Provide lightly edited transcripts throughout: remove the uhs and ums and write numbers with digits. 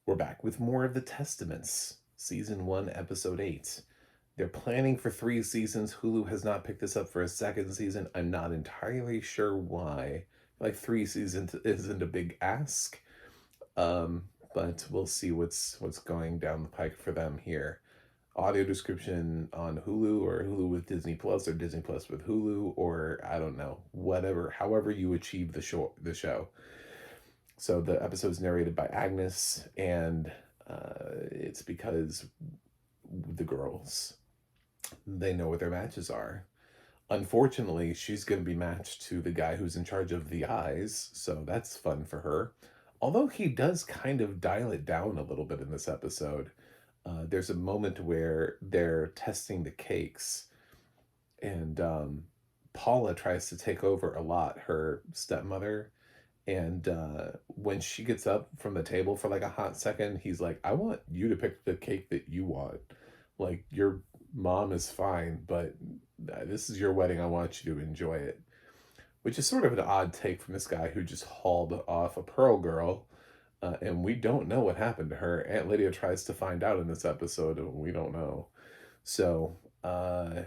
We're back with more of the Testaments, Season 1, Episode 8. They're planning for 3 seasons. Hulu has not picked this up for a second season. I'm not entirely sure why. Like 3 seasons isn't a big ask, but we'll see what's going down the pike for them here. Audio description on Hulu, or Hulu with Disney Plus, or Disney Plus with Hulu, or I don't know, whatever, however you achieve the show. So the episode's narrated by Agnes, and it's because the girls, they know what their matches are. Unfortunately, she's going to be matched to the guy who's in charge of the eyes, so that's fun for her. Although he does kind of dial it down a little bit in this episode. There's a moment where they're testing the cakes, and Paula tries to take over a lot, her stepmother, and when she gets up from the table for like a hot second, he's like, I want you to pick the cake that you want. Like, your mom is fine, but this is your wedding. I want you to enjoy it. Which is sort of an odd take from this guy who just hauled off a Pearl girl. And we don't know what happened to her. Aunt Lydia tries to find out in this episode, and we don't know. So, I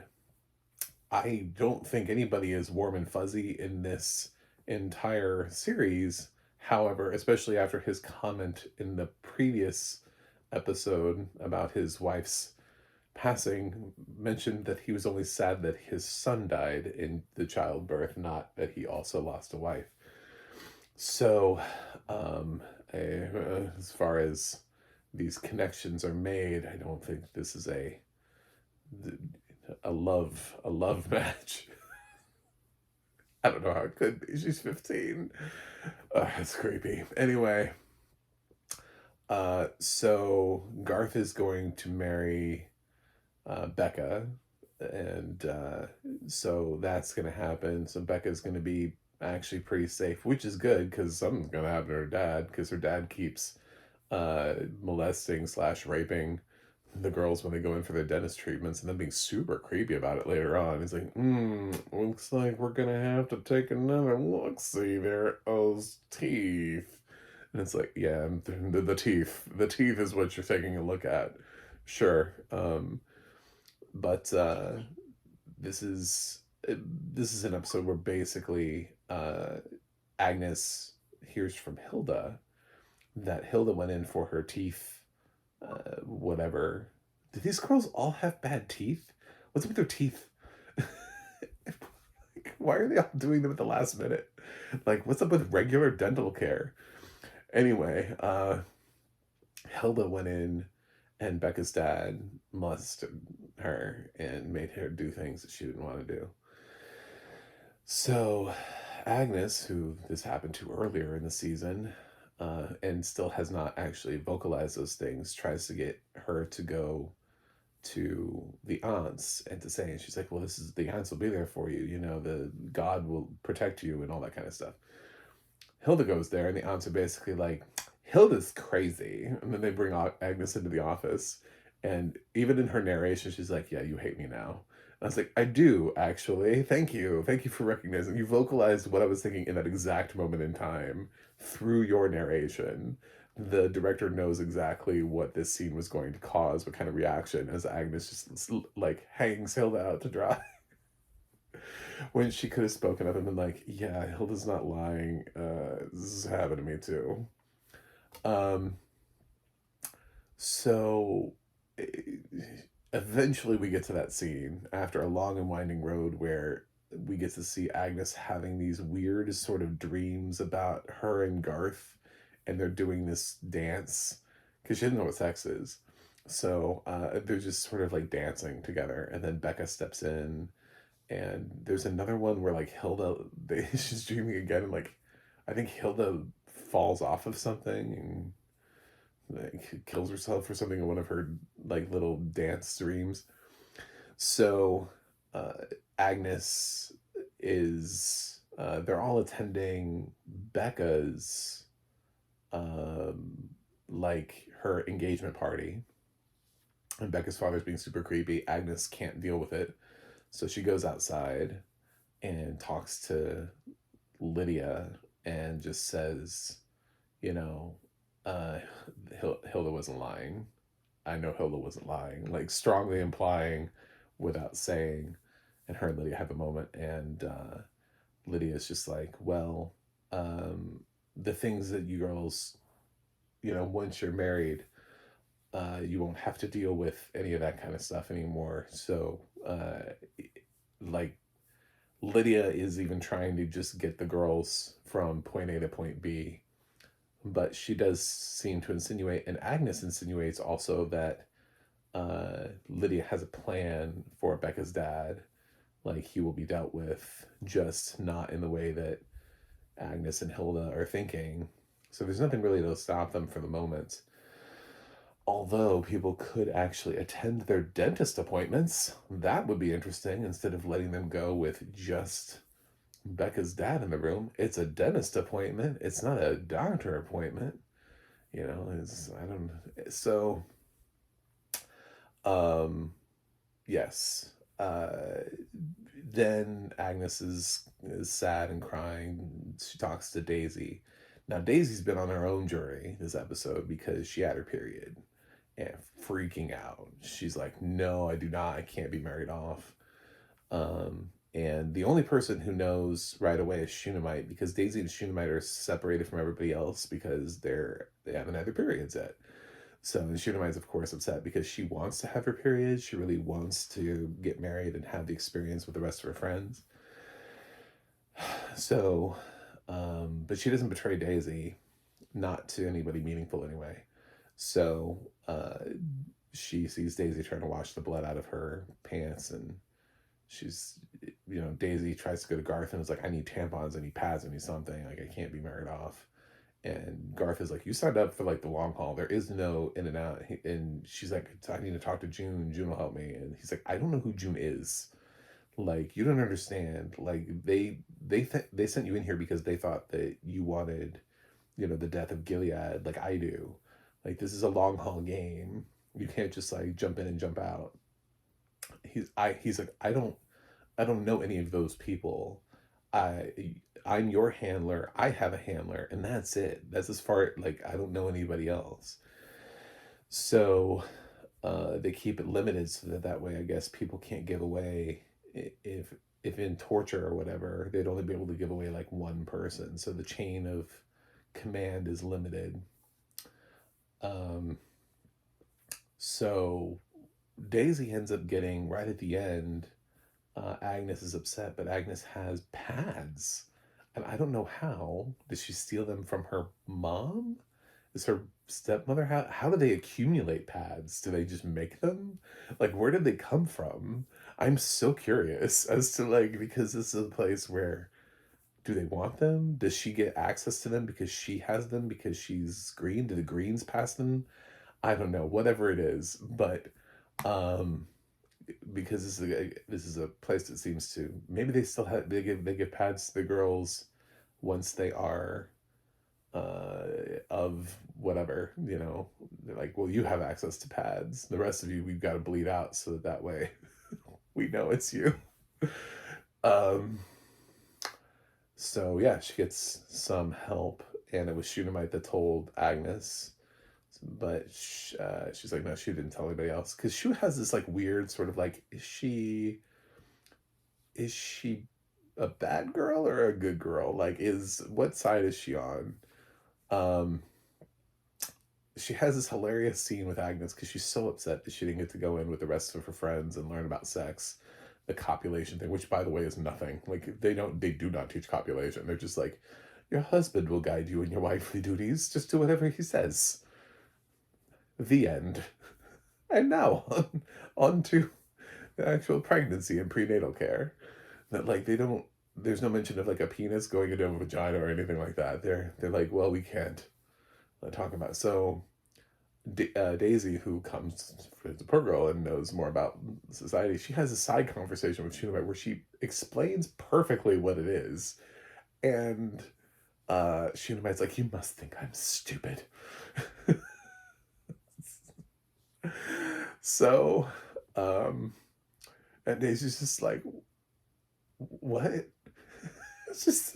don't think anybody is warm and fuzzy in this entire series. However, especially after his comment in the previous episode about his wife's passing, mentioned that he was only sad that his son died in the childbirth, not that he also lost a wife. So, as far as these connections are made, I don't think this is a love match. I don't know how it could be. She's 15. It's creepy. Anyway, so Garth is going to marry Becca, and so that's going to happen. So Becca's going to be actually pretty safe, which is good because something's going to happen to her dad, because her dad keeps molesting slash raping the girls when they go in for their dentist treatments, and then being super creepy about it later on. He's like, looks like we're gonna have to take another look. See there at those teeth. And it's like, yeah, the teeth. The teeth is what you're taking a look at. Sure. But this is this is an episode where basically Agnes hears from Hilda that Hilda went in for her teeth, whatever. Do these girls all have bad teeth? What's up with their teeth? Why are they all doing them at the last minute? Like, what's up with regular dental care? Anyway, Hilda went in, and Becca's dad molested her and made her do things that she didn't want to do. So, Agnes, who this happened to earlier in the season, and still has not actually vocalized those things, tries to get her to go to the aunts and to say, and she's like, well, this is, the aunts will be there for you, the God will protect you and all that kind of stuff. Hilda goes there, and the aunts are basically like, Hilda's crazy. And then they bring Agnes into the office, and even in her narration, she's like, yeah, you hate me now. I was like, I do, actually. Thank you. Thank you for recognizing. You vocalized what I was thinking in that exact moment in time through your narration. The director knows exactly what this scene was going to cause, what kind of reaction, as Agnes just like hangs Hilda out to dry. When she could have spoken up and been like, yeah, Hilda's not lying. This is happening to me too. Um, so eventually we get to that scene after a long and winding road where we get to see Agnes having these weird sort of dreams about her and Garth, and they're doing this dance because she doesn't know what sex is. So they're just sort of like dancing together, and then Becca steps in, and there's another one where like Hilda, she's dreaming again, and like I think Hilda falls off of something and like kills herself or something in one of her like little dance dreams. So Agnes is they're all attending Becca's like her engagement party, and Becca's father's being super creepy. Agnes can't deal with it, so she goes outside and talks to Lydia and just says, you know, uh, Hilda wasn't lying. I know Hilda wasn't lying, like strongly implying without saying. And her and Lydia have a moment, and Lydia's just like, well, the things that you girls, once you're married, you won't have to deal with any of that kind of stuff anymore. So, like, Lydia is even trying to just get the girls from point A to point B. But she does seem to insinuate, and Agnes insinuates also that Lydia has a plan for Becca's dad. Like, he will be dealt with, just not in the way that Agnes and Hilda are thinking. So there's nothing really to stop them for the moment. Although people could actually attend their dentist appointments. That would be interesting, instead of letting them go with just Becca's dad in the room. It's a dentist appointment. It's not a doctor appointment. I don't so yes. Then Agnes is sad and crying. She talks to Daisy. Now Daisy's been on her own journey this episode because she had her period and freaking out. She's like, no, I do not. I can't be married off. And the only person who knows right away is Shunammite, because Daisy and Shunammite are separated from everybody else because they haven't had their periods yet. So Shunammite's of course upset because she wants to have her period. She really wants to get married and have the experience with the rest of her friends. So, but she doesn't betray Daisy, not to anybody meaningful anyway. So she sees Daisy trying to wash the blood out of her pants, and she's, Daisy tries to go to Garth and is like, I need tampons, I need pads, I need something, like I can't be married off. And Garth is like, you signed up for like the long haul, there is no in and out. And she's like, I need to talk to June will help me. And he's like, I don't know who June is. Like, you don't understand. Like, they sent you in here because they thought that you wanted, the death of Gilead, like I do. Like, this is a long haul game. You can't just like jump in and jump out. He's like, I don't know any of those people. I'm your handler. I have a handler, and that's it. That's as far, like, I don't know anybody else. So they keep it limited so that way, I guess, people can't give away, if in torture or whatever, they'd only be able to give away like one person. So the chain of command is limited. So Daisy ends up getting, right at the end, Agnes is upset, but Agnes has pads. And I don't know how. Did she steal them from her mom? Is her stepmother? How do they accumulate pads? Do they just make them? Like, where did they come from? I'm so curious as to, like, because this is a place where, do they want them? Does she get access to them because she has them because she's green? Do the greens pass them? I don't know. Whatever it is, but because this is a place that seems to, maybe they still have, they give pads to the girls once they are of whatever, they're like, well, you have access to pads, the rest of you we've got to bleed out so that way we know it's you. So yeah, she gets some help, and it was Shunammite that told Agnes. But she's like, no, she didn't tell anybody else, because Shu has this like weird sort of like, is she a bad girl or a good girl? Like, what side is she on? She has this hilarious scene with Agnes because she's so upset that she didn't get to go in with the rest of her friends and learn about sex, the copulation thing, which by the way is nothing. Like, they do not teach copulation. They're just like, your husband will guide you in your wifely duties, just do whatever he says. The end. And now on to the actual pregnancy and prenatal care. That, like, there's no mention of like a penis going into a vagina or anything like that. They're like, well, we can't talk about it. So Daisy, who comes as a poor girl and knows more about society, she has a side conversation with Shunammite where she explains perfectly what it is. And Shunammite's like, you must think I'm stupid. So, and Daisy's just like, what? It's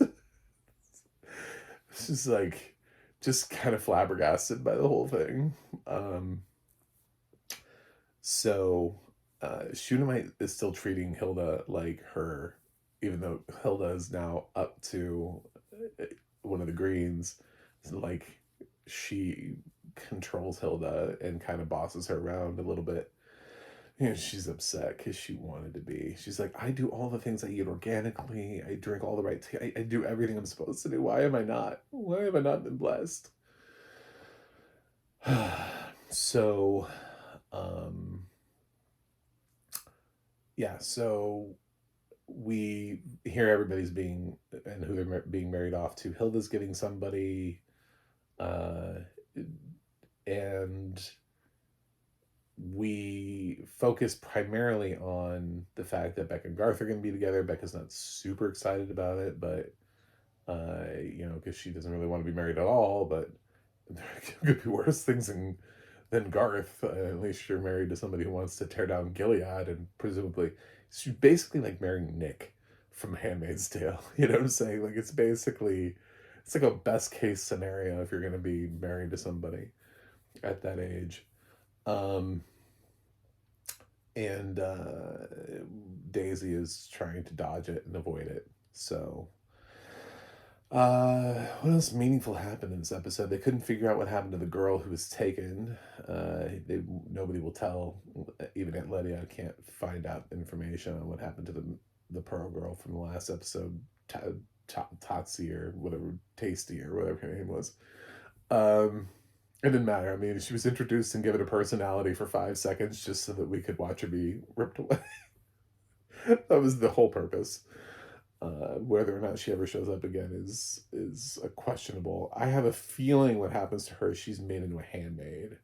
just like, just kind of flabbergasted by the whole thing. So Shunammite is still treating Hilda like her, even though Hilda is now up to one of the Greens. So, like, she controls Hilda and kind of bosses her around a little bit. And she's upset because she wanted to be. She's like, I do all the things. I eat organically. I drink all the right tea. I do everything I'm supposed to do. Why am I not? Why have I not been blessed? So, um, yeah, so we hear everybody's being, and who they're being married off to. Hilda's getting somebody, uh, and we focus primarily on the fact that Becca and Garth are going to be together. Becca's not super excited about it, but because she doesn't really want to be married at all. But there could be worse things than Garth. At least you're married to somebody who wants to tear down Gilead, and presumably she's basically like marrying Nick from Handmaid's Tale. You know what I'm saying? Like, it's like a best case scenario if you're going to be married to somebody at that age. Um, and Daisy is trying to dodge it and avoid it. So, what else meaningful happened in this episode? They couldn't figure out what happened to the girl who was taken. Nobody will tell. Even Aunt Lydia can't find out information on what happened to the Pearl girl from the last episode, Tatsi or whatever, Tasty or whatever her name was. It didn't matter. I mean, she was introduced and given a personality for 5 seconds just so that we could watch her be ripped away. That was the whole purpose. Whether or not she ever shows up again is a questionable. I have a feeling what happens to her, she's made into a handmaid,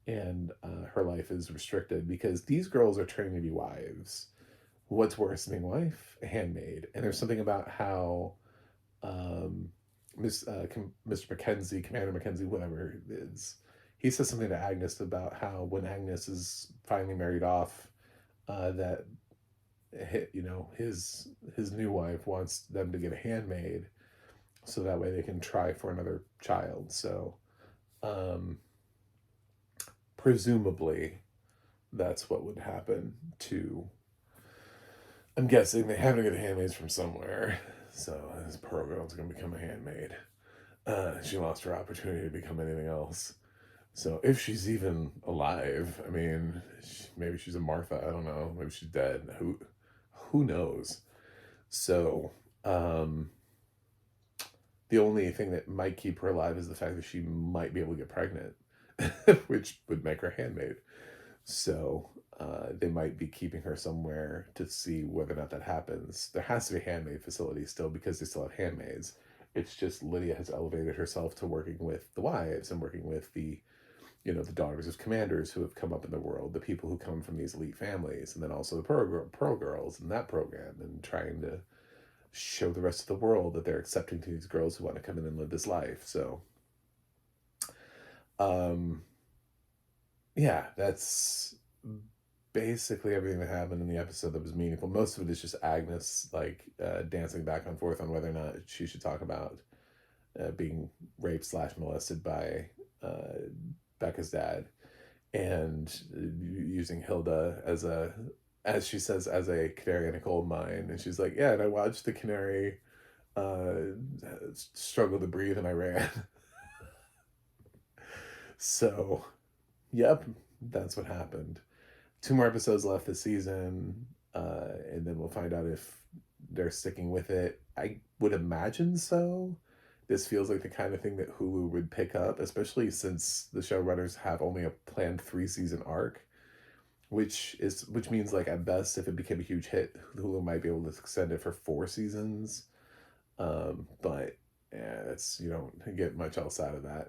and her life is restricted because these girls are trained to be wives. What's worse than being a wife? A handmaid. And there's something about how Mr. Mackenzie, Commander Mackenzie, whatever it is, he says something to Agnes about how when Agnes is finally married off, that his new wife wants them to get a handmaid so that way they can try for another child. So presumably that's what would happen to, I'm guessing they have to get handmaids from somewhere. So this Pearl girl's gonna become a handmaid. She lost her opportunity to become anything else. So if she's even alive, I mean, maybe she's a Martha. I don't know. Maybe she's dead. Who knows? So the only thing that might keep her alive is the fact that she might be able to get pregnant, which would make her handmaid. So they might be keeping her somewhere to see whether or not that happens. There has to be a handmaid facility still because they still have handmaids. It's just Lydia has elevated herself to working with the wives and working with the daughters of commanders who have come up in the world, the people who come from these elite families, and then also the Pearl Girls in that program, and trying to show the rest of the world that they're accepting to these girls who want to come in and live this life. So, yeah, that's basically everything that happened in the episode that was meaningful. Most of it is just Agnes dancing back and forth on whether or not she should talk about being raped / molested by Becca's dad, and using Hilda as she says, as a canary in a coal mine. And she's like, yeah, and I watched the canary struggle to breathe and I ran. So, yep, that's what happened. 2 more episodes left this season, and then we'll find out if they're sticking with it. I would imagine so. This feels like the kind of thing that Hulu would pick up, especially since the showrunners have only a planned 3-season arc, which means, like, at best, if it became a huge hit, Hulu might be able to extend it for 4 seasons. But yeah, you don't get much else out of that.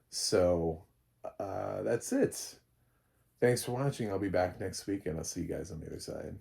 So that's it. Thanks for watching. I'll be back next week, and I'll see you guys on the other side.